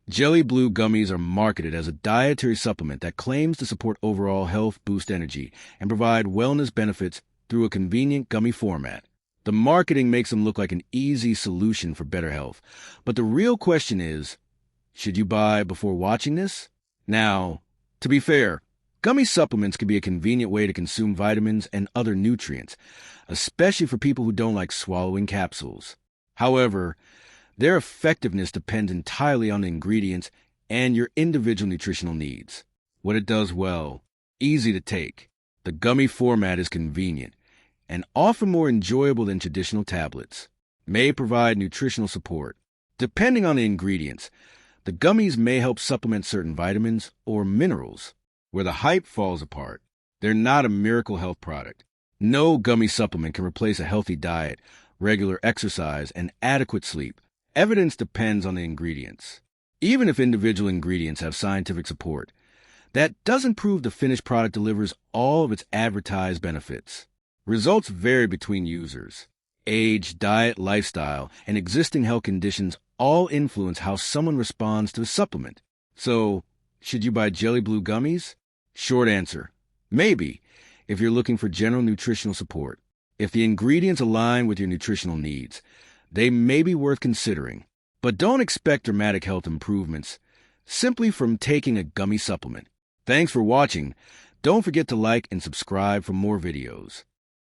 JellyBlue Gummies are marketed as a dietary supplement that claims to support overall health, boost energy, and provide wellness benefits through a convenient gummy format. The marketing makes them look like an easy solution for better health. But the real question is, should you buy before watching this? Now, to be fair, gummy supplements can be a convenient way to consume vitamins and other nutrients, especially for people who don't like swallowing capsules. However, their effectiveness depends entirely on the ingredients and your individual nutritional needs. What it does well: easy to take. The gummy format is convenient and often more enjoyable than traditional tablets. May provide nutritional support. Depending on the ingredients, the gummies may help supplement certain vitamins or minerals. Where the hype falls apart, they're not a miracle health product. No gummy supplement can replace a healthy diet, regular exercise, and adequate sleep. Evidence depends on the ingredients. Even if individual ingredients have scientific support, that doesn't prove the finished product delivers all of its advertised benefits. Results vary between users. Age, diet, lifestyle, and existing health conditions all influence how someone responds to a supplement. So, should you buy JellyBlue Gummies? Short answer: maybe, if you're looking for general nutritional support. If the ingredients align with your nutritional needs, they may be worth considering. But don't expect dramatic health improvements simply from taking a gummy supplement. Thanks for watching. Don't forget to like and subscribe for more videos.